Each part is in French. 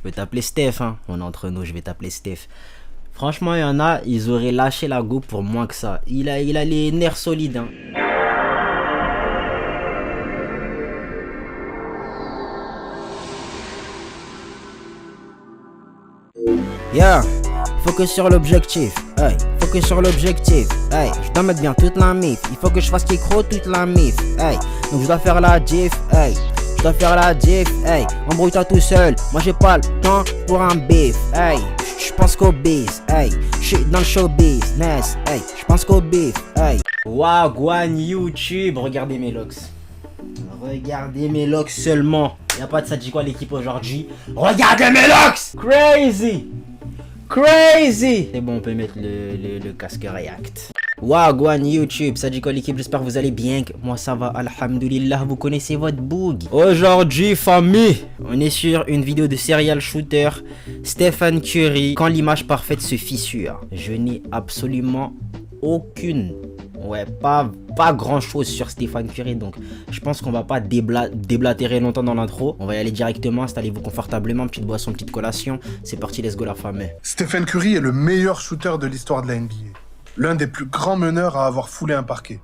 peux t'appeler Steph, hein. On est entre nous, je vais t'appeler Steph. Franchement, il y en a, ils auraient lâché la go pour moins que ça. Il a les nerfs solides, hein. Yeah, focus sur l'objectif. Hey, focus sur l'objectif. Hey, je dois mettre bien toute la mif. Il faut que je fasse Kikro toute la mif. Hey, donc je dois faire la diff. Hey, je dois faire la diff. Hey, embrouille-toi tout seul. Moi j'ai pas le temps pour un beef. Hey, je pense qu'au biz. Hey, je suis dans le show business. Hey, je pense qu'au beef. Hey. Wagwan YouTube, regardez mes locks. Regardez mes locks seulement. Y'a pas de ça dit quoi l'équipe aujourd'hui. Regardez mes locks. Crazy. Crazy. C'est bon, on peut mettre le casque React. Wagwan YouTube, ça dit quoi l'équipe, j'espère que vous allez bien. Moi ça va, alhamdoulilah, vous connaissez votre boug. Aujourd'hui famille, on est sur une vidéo de serial shooter Stephen Curry. Quand l'image parfaite se fissure. Je n'ai absolument aucune, pas grand chose sur Stephen Curry, donc je pense qu'on va pas déblatérer longtemps dans l'intro. On va y aller directement, installez-vous confortablement, petite boisson, petite collation. C'est parti, let's go la famille. Stephen Curry est le meilleur shooter de l'histoire de la NBA. L'un des plus grands meneurs à avoir foulé un parquet.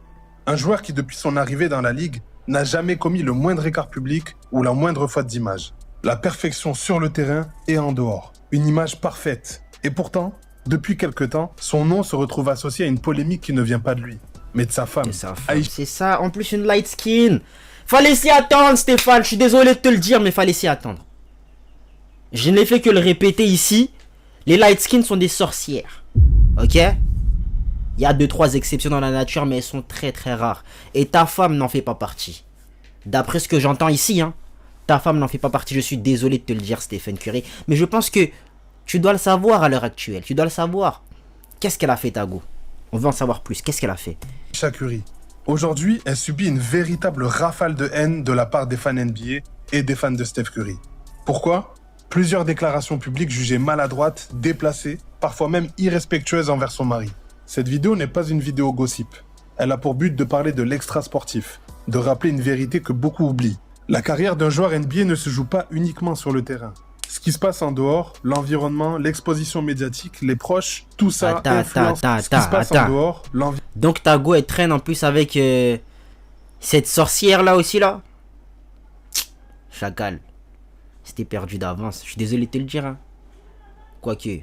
Un joueur qui, depuis son arrivée dans la ligue, n'a jamais commis le moindre écart public ou la moindre faute d'image. La perfection sur le terrain et en dehors. Une image parfaite. Et pourtant, depuis quelque temps, son nom se retrouve associé à une polémique qui ne vient pas de lui, mais de sa femme. C'est ça, en plus une light skin. Fallait s'y attendre Stéphane, je suis désolé de te le dire, mais fallait s'y attendre. Je n'ai fait que le répéter ici. Les light skins sont des sorcières. Ok? Il y a 2-3 exceptions dans la nature, mais elles sont très très rares. Et ta femme n'en fait pas partie. D'après ce que j'entends ici, hein, ta femme n'en fait pas partie. Je suis désolé de te le dire, Stephen Curry. Mais je pense que tu dois le savoir à l'heure actuelle. Tu dois le savoir. Qu'est-ce qu'elle a fait, ta go? On veut en savoir plus. Qu'est-ce qu'elle a fait? Aïcha Curry. Aujourd'hui, elle subit une véritable rafale de haine de la part des fans NBA et des fans de Steph Curry. Pourquoi? Plusieurs déclarations publiques jugées maladroites, déplacées, parfois même irrespectueuses envers son mari. Cette vidéo n'est pas une vidéo gossip. Elle a pour but de parler de l'extra-sportif, de rappeler une vérité que beaucoup oublient. La carrière d'un joueur NBA ne se joue pas uniquement sur le terrain. Ce qui se passe en dehors, l'environnement, l'exposition médiatique, les proches, tout ça influence ce qui se passe en dehors, l'environnement. Donc ta go elle traîne en plus avec cette sorcière là aussi là. Chacal. C'était perdu d'avance. Je suis désolé de te le dire. Hein. Quoique.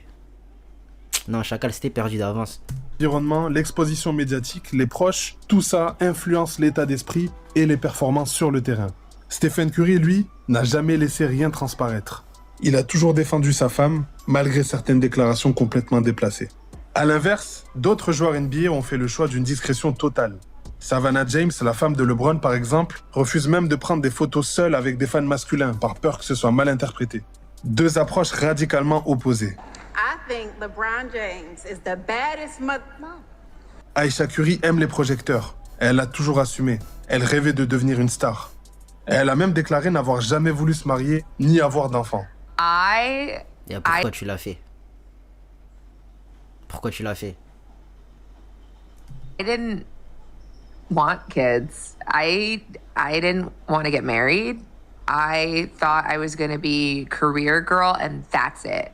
Non, Chacal c'était perdu d'avance. L'environnement, l'exposition médiatique, les proches, tout ça influence l'état d'esprit et les performances sur le terrain. Stephen Curry, lui, n'a jamais laissé rien transparaître. Il a toujours défendu sa femme, malgré certaines déclarations complètement déplacées. A l'inverse, d'autres joueurs NBA ont fait le choix d'une discrétion totale. Savannah James, la femme de LeBron par exemple, refuse même de prendre des photos seule avec des fans masculins, par peur que ce soit mal interprété. Deux approches radicalement opposées. Aïcha Curry aime les projecteurs. Elle l'a toujours assumé. Elle rêvait de devenir une star. Elle a même déclaré n'avoir jamais voulu se marier ni avoir d'enfants. Et pourquoi tu l'as fait? Pourquoi tu l'as fait? I didn't want kids. I didn't want to get married. I thought I was going to be career girl and that's it.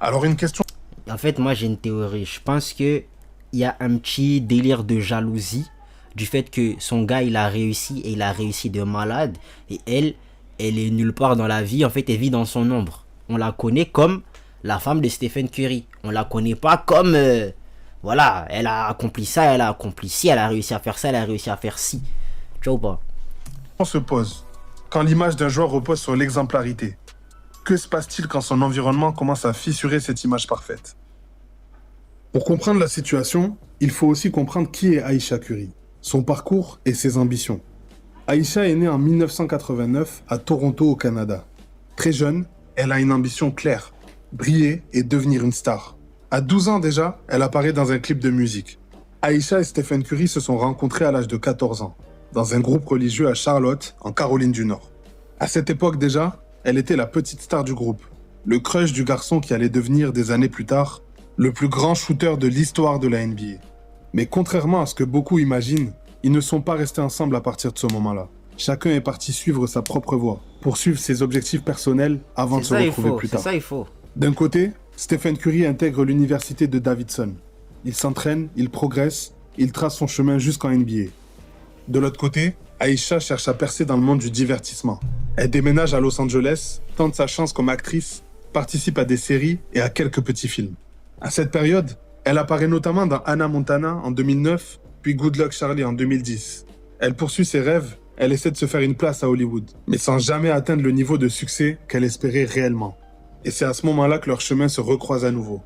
Alors une question. En fait, moi j'ai une théorie. Je pense que il y a un petit délire de jalousie du fait que son gars il a réussi et il a réussi de malade et elle est nulle part dans la vie. En fait, elle vit dans son ombre. On la connaît comme la femme de Stephen Curry. On la connaît pas comme voilà, elle a accompli ça, elle a accompli ci, elle a réussi à faire ça, elle a réussi à faire ci. Tu vois ou pas? On se pose. Quand l'image d'un joueur repose sur l'exemplarité, que se passe-t-il quand son environnement commence à fissurer cette image parfaite? Pour comprendre la situation, il faut aussi comprendre qui est Aïcha Curry, son parcours et ses ambitions. Aïcha est née en 1989 à Toronto au Canada. Très jeune, elle a une ambition claire, briller et devenir une star. À 12 ans déjà, elle apparaît dans un clip de musique. Aïcha et Stephen Curry se sont rencontrés à l'âge de 14 ans, dans un groupe religieux à Charlotte, en Caroline du Nord. À cette époque déjà, elle était la petite star du groupe, le crush du garçon qui allait devenir des années plus tard le plus grand shooter de l'histoire de la NBA. Mais contrairement à ce que beaucoup imaginent, ils ne sont pas restés ensemble à partir de ce moment-là. Chacun est parti suivre sa propre voie, poursuivre ses objectifs personnels avant de se retrouver plus tard. C'est ça, il faut. D'un côté, Stephen Curry intègre l'université de Davidson. Il s'entraîne, il progresse, il trace son chemin jusqu'en NBA. De l'autre côté, Aïcha cherche à percer dans le monde du divertissement. Elle déménage à Los Angeles, tente sa chance comme actrice, participe à des séries et à quelques petits films. À cette période, elle apparaît notamment dans Hannah Montana en 2009, puis Good Luck Charlie en 2010. Elle poursuit ses rêves, elle essaie de se faire une place à Hollywood, mais sans jamais atteindre le niveau de succès qu'elle espérait réellement. Et c'est à ce moment-là que leurs chemins se recroisent à nouveau.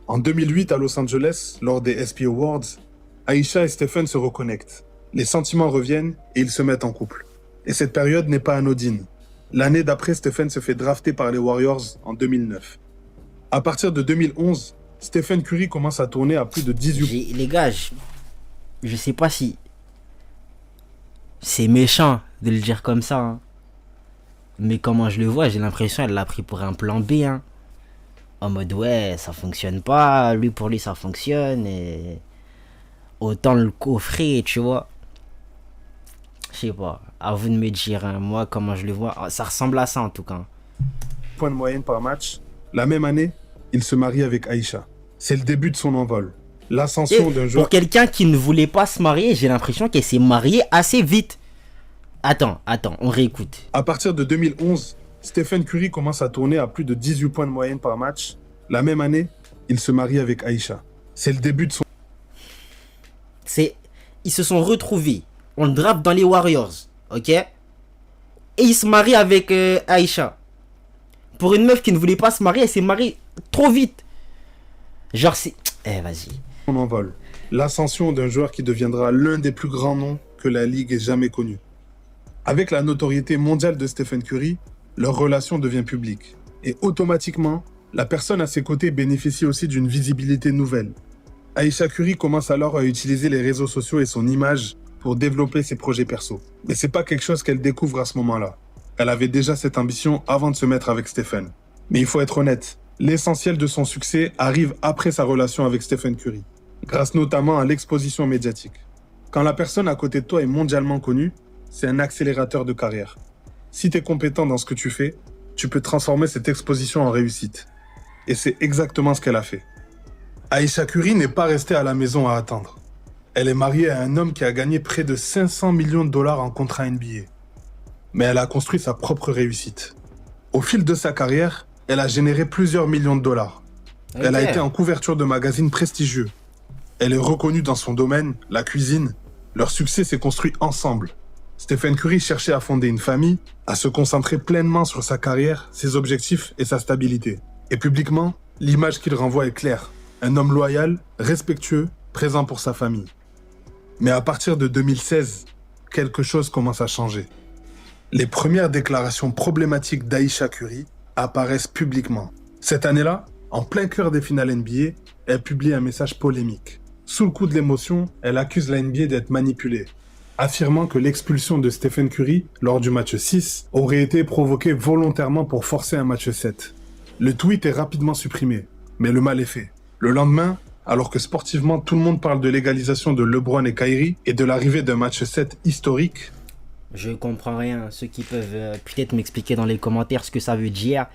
En 2008, à Los Angeles, lors des ESPY Awards, Aïcha et Stephen se reconnectent. Les sentiments reviennent et ils se mettent en couple. Et cette période n'est pas anodine. L'année d'après, Stephen se fait drafter par les Warriors en 2009. À partir de 2011, Stephen Curry commence à tourner à plus de 18... Les gars, je sais pas si c'est méchant de le dire comme ça, hein. Mais comment je le vois, j'ai l'impression qu'elle l'a pris pour un plan B, hein. En mode, ouais, ça fonctionne pas, lui pour lui ça fonctionne, et autant le coffrer, tu vois. Je sais pas, à vous de me dire, hein, moi comment je le vois, ça ressemble à ça en tout cas. Points de moyenne par match. La même année, il se marie avec Aïcha. C'est le début de son envol. L'ascension d'un joueur... Pour quelqu'un qui ne voulait pas se marier, j'ai l'impression qu'elle s'est mariée assez vite. Attends, on réécoute. À partir de 2011, Stephen Curry commence à tourner à plus de 18 points de moyenne par match. La même année, il se marie avec Aïcha. C'est le début de son... Ils se sont retrouvés. On le drape dans les Warriors, ok? Et il se marie avec Aïcha. Pour une meuf qui ne voulait pas se marier, elle s'est mariée trop vite. Genre c'est... vas-y. Son envol. L'ascension d'un joueur qui deviendra l'un des plus grands noms que la Ligue ait jamais connu. Avec la notoriété mondiale de Stephen Curry, leur relation devient publique. Et automatiquement, la personne à ses côtés bénéficie aussi d'une visibilité nouvelle. Aïcha Curry commence alors à utiliser les réseaux sociaux et son image pour développer ses projets perso. Mais c'est pas quelque chose qu'elle découvre à ce moment-là. Elle avait déjà cette ambition avant de se mettre avec Stephen. Mais il faut être honnête, l'essentiel de son succès arrive après sa relation avec Stephen Curry, grâce notamment à l'exposition médiatique. Quand la personne à côté de toi est mondialement connue, c'est un accélérateur de carrière. Si tu es compétent dans ce que tu fais, tu peux transformer cette exposition en réussite. Et c'est exactement ce qu'elle a fait. Aïcha Curry n'est pas restée à la maison à attendre. Elle est mariée à un homme qui a gagné près de 500 millions de dollars en contrat NBA. Mais elle a construit sa propre réussite. Au fil de sa carrière, elle a généré plusieurs millions de dollars. Okay. Elle a été en couverture de magazines prestigieux. Elle est reconnue dans son domaine, la cuisine. Leur succès s'est construit ensemble. Stephen Curry cherchait à fonder une famille, à se concentrer pleinement sur sa carrière, ses objectifs et sa stabilité. Et publiquement, l'image qu'il renvoie est claire. Un homme loyal, respectueux, présent pour sa famille. Mais à partir de 2016, quelque chose commence à changer. Les premières déclarations problématiques d'Aïcha Curry apparaissent publiquement. Cette année-là, en plein cœur des finales NBA, elle publie un message polémique. Sous le coup de l'émotion, elle accuse la NBA d'être manipulée, affirmant que l'expulsion de Stephen Curry lors du match 6 aurait été provoquée volontairement pour forcer un match 7. Le tweet est rapidement supprimé, mais le mal est fait. Le lendemain, alors que sportivement tout le monde parle de l'égalisation de LeBron et Kyrie et de l'arrivée d'un match 7 historique, je comprends rien. Ceux qui peuvent peut-être m'expliquer dans les commentaires ce que ça veut dire.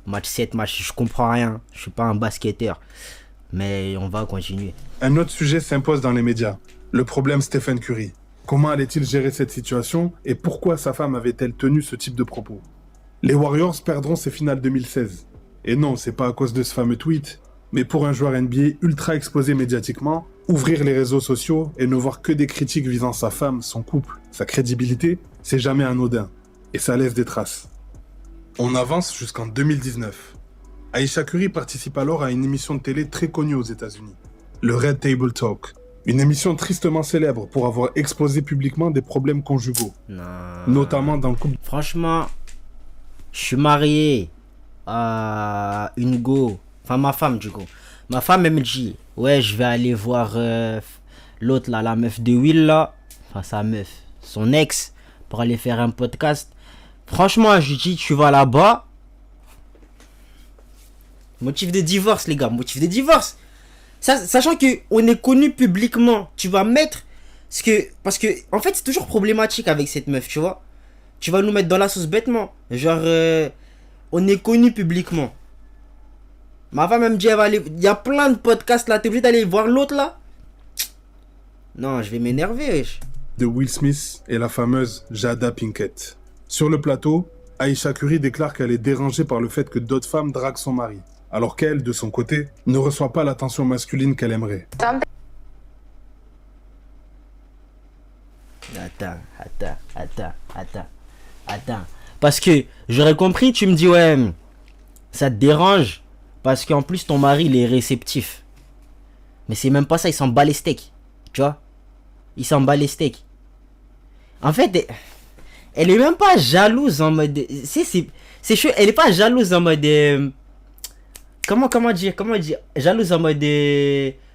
Match 7, je comprends rien. Je suis pas un basketteur. Mais on va continuer. Un autre sujet s'impose dans les médias. Le problème Stephen Curry. Comment allait-il gérer cette situation et pourquoi sa femme avait-elle tenu ce type de propos? Les Warriors perdront ces finales 2016. Et non, c'est pas à cause de ce fameux tweet. Mais pour un joueur NBA ultra exposé médiatiquement, ouvrir les réseaux sociaux et ne voir que des critiques visant sa femme, son couple, sa crédibilité, c'est jamais anodin. Et ça laisse des traces. On avance jusqu'en 2019. Aïcha Curry participe alors à une émission de télé très connue aux États-Unis, le Red Table Talk. Une émission tristement célèbre pour avoir exposé publiquement des problèmes conjugaux. Non. Notamment dans le couple. Franchement, je suis marié à une go. Enfin, ma femme, du coup. Ma femme, elle me dit, ouais, je vais aller voir l'autre, là, la meuf de Will, là. Enfin, sa meuf, son ex, pour aller faire un podcast. Franchement, je lui dis, tu vas là-bas. Motif de divorce, les gars, motif de divorce. Sachant qu'on est connu publiquement, tu vas mettre... Parce que, en fait, c'est toujours problématique avec cette meuf, tu vois. Tu vas nous mettre dans la sauce bêtement. Genre, on est connu publiquement. Ma femme me dit, elle va aller... Il y a plein de podcasts là, t'es obligé d'aller voir l'autre là. Non, je vais m'énerver, wesh. De Will Smith et la fameuse Jada Pinkett. Sur le plateau, Ayesha Curry déclare qu'elle est dérangée par le fait que d'autres femmes draguent son mari, alors qu'elle, de son côté, ne reçoit pas l'attention masculine qu'elle aimerait. Attends. Parce que j'aurais compris, tu me dis, ouais, ça te dérange. Parce qu'en plus, ton mari, il est réceptif. Mais c'est même pas ça, il s'en bat les steaks. Tu vois? Il s'en bat les steaks. En fait, elle est même pas jalouse en mode... C'est chaud, elle est pas jalouse en mode... Comment dire? Jalouse en mode...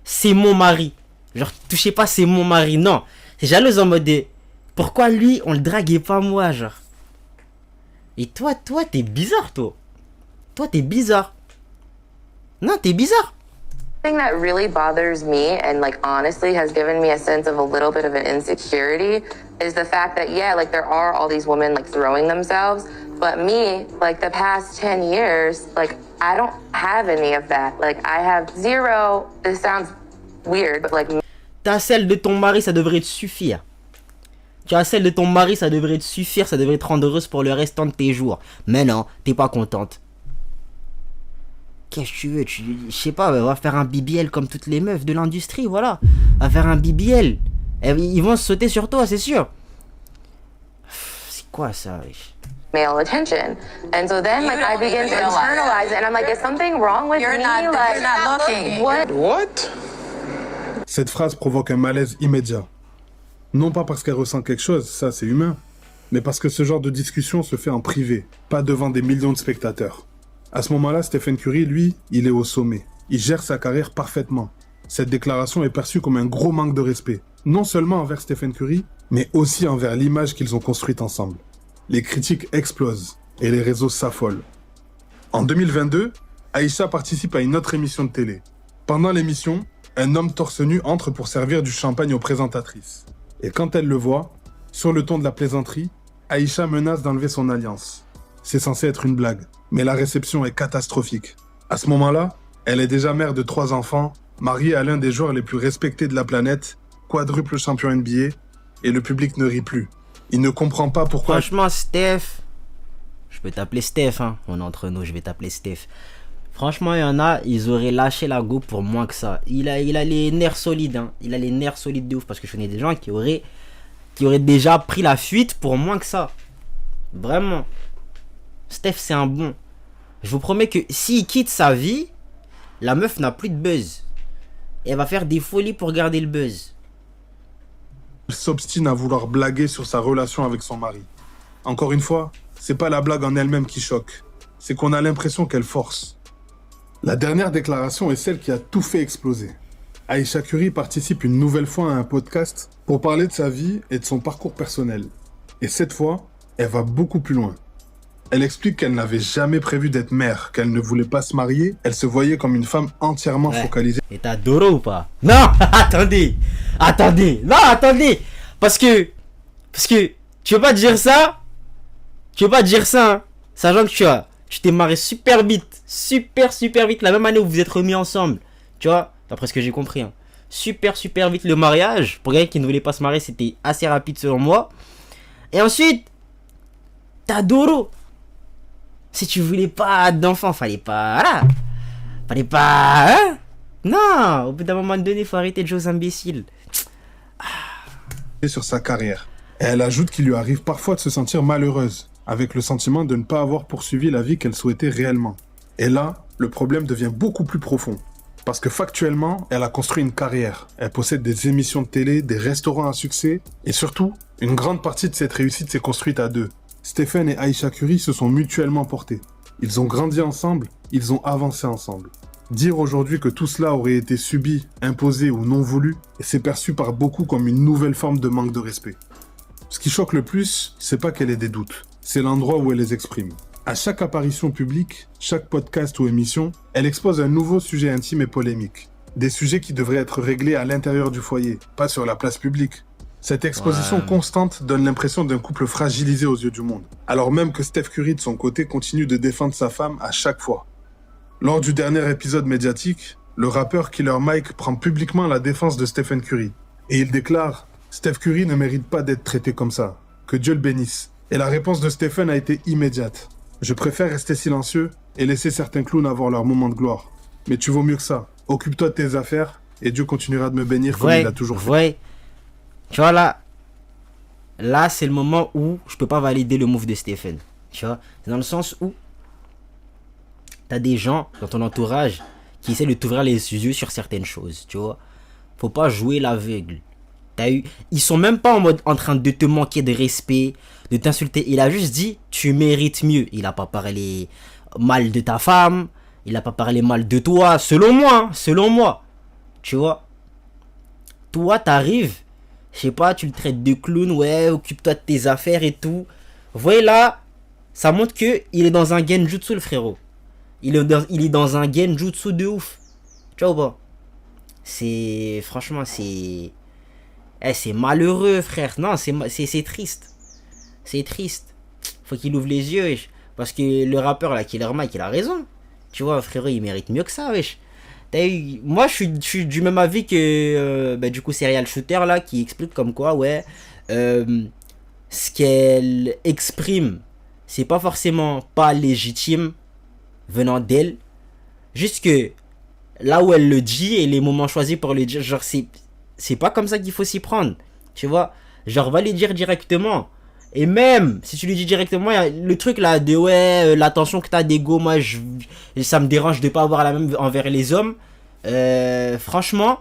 c'est mon mari. Genre, touchez pas, c'est mon mari. Non. C'est jalouse en mode... pourquoi lui, on le drague et pas moi, genre? Et toi, t'es bizarre, toi. Toi, t'es bizarre. Non, t'es bizarre. thing that really bothers me and like honestly has given me a sense of a little bit of an insecurity is the fact that yeah, like there are all these women like throwing themselves, but me, like the past 10 years, like I don't have any of that. Like I have zero, this sounds weird, but like t'as celle de ton mari, ça devrait te suffire. Tu as celle de ton mari, ça devrait te suffire, ça devrait te rendre heureuse pour le restant de tes jours. Mais non, t'es pas contente. Qu'est-ce que tu veux? Je sais pas, on va faire un BBL comme toutes les meufs de l'industrie, voilà. On va faire un BBL. Et ils vont se sauter sur toi, c'est sûr. C'est quoi ça, wesh? male attention. And so then like I begin to internalize it and I'm like, is something wrong with me? You're not looking. What? Cette phrase provoque un malaise immédiat. Non pas parce qu'elle ressent quelque chose, ça c'est humain, mais parce que ce genre de discussion se fait en privé, pas devant des millions de spectateurs. À ce moment-là, Stephen Curry, lui, il est au sommet. Il gère sa carrière parfaitement. Cette déclaration est perçue comme un gros manque de respect, non seulement envers Stephen Curry, mais aussi envers l'image qu'ils ont construite ensemble. Les critiques explosent et les réseaux s'affolent. En 2022, Ayesha participe à une autre émission de télé. Pendant l'émission, un homme torse nu entre pour servir du champagne aux présentatrices. Et quand elle le voit, sur le ton de la plaisanterie, Ayesha menace d'enlever son alliance. C'est censé être une blague, mais la réception est catastrophique. À ce moment-là, elle est déjà mère de 3 enfants, mariée à l'un des joueurs les plus respectés de la planète, quadruple champion NBA, et le public ne rit plus. Il ne comprend pas pourquoi... Franchement, Steph, je peux t'appeler Steph, hein. On est entre nous, je vais t'appeler Steph. Franchement, il y en a, ils auraient lâché la go pour moins que ça. Il a les nerfs solides, hein. Il a les nerfs solides de ouf, parce que je connais des gens qui auraient déjà pris la fuite pour moins que ça. Vraiment. Steph, c'est un bon. Je vous promets que s'il quitte sa vie, la meuf n'a plus de buzz. Elle va faire des folies pour garder le buzz. Elle s'obstine à vouloir blaguer sur sa relation avec son mari. Encore une fois, c'est pas la blague en elle-même qui choque. C'est qu'on a l'impression qu'elle force. La dernière déclaration est celle qui a tout fait exploser. Ayesha Curry participe une nouvelle fois à un podcast pour parler de sa vie et de son parcours personnel. Et cette fois, elle va beaucoup plus loin. Elle explique qu'elle n'avait jamais prévu d'être mère, qu'elle ne voulait pas se marier, elle se voyait comme une femme entièrement focalisée. Et t'as Doro ou pas? Non, attendez, parce que tu veux pas dire ça, hein, sachant que tu t'es marié super vite, la même année où vous vous êtes remis ensemble, tu vois, d'après ce que j'ai compris, hein. Super vite le mariage, pour quelqu'un qui ne voulait pas se marier, c'était assez rapide selon moi. Et ensuite, t'as Doro. Si tu voulais pas d'enfant, fallait pas, hein? Non, au bout d'un moment donné, faut arrêter de jouer aux imbéciles. Sur sa carrière. Et elle ajoute qu'il lui arrive parfois de se sentir malheureuse, avec le sentiment de ne pas avoir poursuivi la vie qu'elle souhaitait réellement. Et là, le problème devient beaucoup plus profond. Parce que factuellement, elle a construit une carrière. Elle possède des émissions de télé, des restaurants à succès, et surtout, une grande partie de cette réussite s'est construite à deux. Stephen et Ayesha Curry se sont mutuellement portés. Ils ont grandi ensemble, ils ont avancé ensemble. Dire aujourd'hui que tout cela aurait été subi, imposé ou non voulu, c'est perçu par beaucoup comme une nouvelle forme de manque de respect. Ce qui choque le plus, c'est pas qu'elle ait des doutes, c'est l'endroit où elle les exprime. À chaque apparition publique, chaque podcast ou émission, elle expose un nouveau sujet intime et polémique. Des sujets qui devraient être réglés à l'intérieur du foyer, pas sur la place publique. Cette exposition constante donne l'impression d'un couple fragilisé aux yeux du monde, alors même que Steph Curry, de son côté, continue de défendre sa femme à chaque fois. Lors du dernier épisode médiatique, le rappeur Killer Mike prend publiquement la défense de Stephen Curry. Et il déclare « Steph Curry ne mérite pas d'être traité comme ça. Que Dieu le bénisse. » Et la réponse de Stephen a été immédiate. « Je préfère rester silencieux et laisser certains clowns avoir leur moment de gloire. Mais tu vaux mieux que ça. Occupe-toi de tes affaires et Dieu continuera de me bénir comme il a toujours fait. » Ouais. Tu vois, là c'est le moment où je peux pas valider le move de Stephen. Tu vois, c'est dans le sens où t'as des gens dans ton entourage qui essaient de t'ouvrir les yeux sur certaines choses. Tu vois, faut pas jouer l'aveugle. Ils sont même pas en train de te manquer de respect, de t'insulter. Il a juste dit tu mérites mieux. Il a pas parlé mal de ta femme, il a pas parlé mal de toi, selon moi. Tu vois, toi t'arrives, je sais pas, tu le traites de clown, ouais, occupe-toi de tes affaires et tout. Vous voyez là, ça montre que il est dans un genjutsu, le frérot. Il est dans un genjutsu de ouf. Tu vois ou pas? Franchement, c'est malheureux, frère. Non, c'est triste. C'est triste. Faut qu'il ouvre les yeux, wesh. Parce que le rappeur, là, Killer Mike, il a raison. Tu vois, frérot, il mérite mieux que ça, wesh. Moi, je suis du même avis que, du coup, Serial Shooter, là, qui explique comme quoi, ouais, ce qu'elle exprime, c'est pas forcément pas légitime venant d'elle. Juste que là où elle le dit et les moments choisis pour le dire, genre, c'est pas comme ça qu'il faut s'y prendre. Tu vois, genre, va lui dire directement. Et même si tu lui dis directement, le truc là de ouais, l'attention que t'as d'ego, moi ça me dérange de pas avoir la même envers les hommes. Franchement,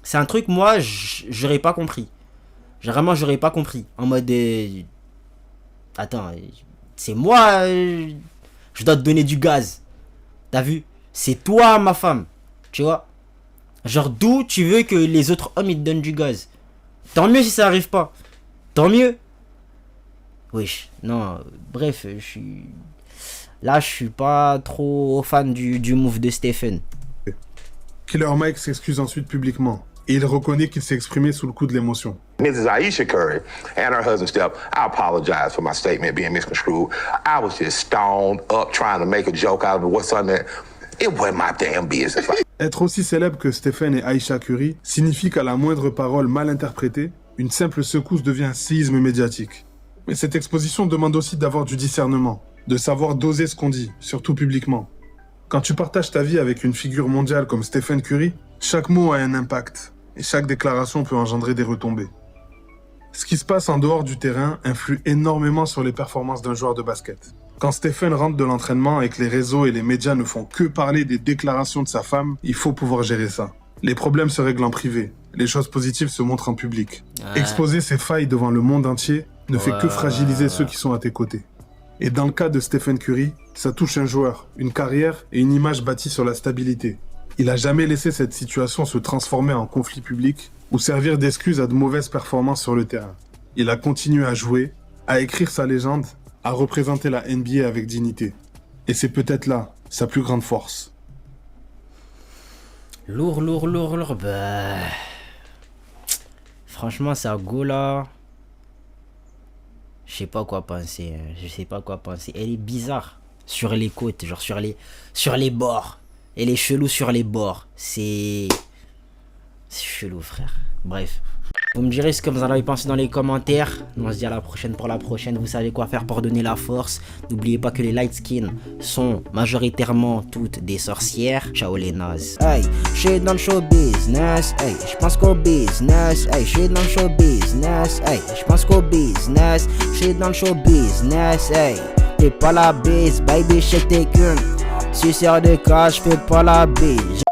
c'est un truc, moi j'aurais pas compris. Vraiment, j'aurais pas compris. En mode attends, c'est moi, je dois te donner du gaz. T'as vu? C'est toi ma femme. Tu vois? Genre, d'où tu veux que les autres hommes ils te donnent du gaz? Tant mieux si ça arrive pas. Tant mieux. Wesh, non, bref, je suis pas trop fan du move de Stephen. Killer Mike s'excuse ensuite publiquement. Et il reconnaît qu'il s'est exprimé sous le coup de l'émotion. Mrs. Aisha Curry and her husband Steph, I apologize for my statement being misconstrued. I was just stoned up trying to make a joke out of what's something that it wasn't my damn business. Être aussi célèbre que Stephen et Aisha Curry signifie qu'à la moindre parole mal interprétée, une simple secousse devient un séisme médiatique. Mais cette exposition demande aussi d'avoir du discernement, de savoir doser ce qu'on dit, surtout publiquement. Quand tu partages ta vie avec une figure mondiale comme Stephen Curry, chaque mot a un impact, et chaque déclaration peut engendrer des retombées. Ce qui se passe en dehors du terrain influe énormément sur les performances d'un joueur de basket. Quand Stephen rentre de l'entraînement et que les réseaux et les médias ne font que parler des déclarations de sa femme, il faut pouvoir gérer ça. Les problèmes se règlent en privé, les choses positives se montrent en public. Exposer ses failles devant le monde entier ne fait que fragiliser ceux qui sont à tes côtés. Et dans le cas de Stephen Curry, ça touche un joueur, une carrière et une image bâtie sur la stabilité. Il a jamais laissé cette situation se transformer en conflit public ou servir d'excuse à de mauvaises performances sur le terrain. Il a continué à jouer, à écrire sa légende, à représenter la NBA avec dignité. Et c'est peut-être là sa plus grande force. Lourd. Bah... Franchement, ça go là. Je sais pas quoi penser. Elle est bizarre sur les côtes, genre sur les bords. Elle est chelou sur les bords. C'est chelou, frère. Bref. Vous me direz ce que vous en avez pensé dans les commentaires. On se dit à la prochaine pour la prochaine. Vous savez quoi faire pour donner la force. N'oubliez pas que les light skins sont majoritairement toutes des sorcières. Ciao les nazes. Hey, j'suis dans le show business. Hey, j'pense qu'au business. Hey, j'suis dans le show business. Hey, j'pense qu'au business. J'suis dans le show business. Hey, t'es pas la bise, baby, j'sais que t'es qu'une suceur de cash, fais pas la bise.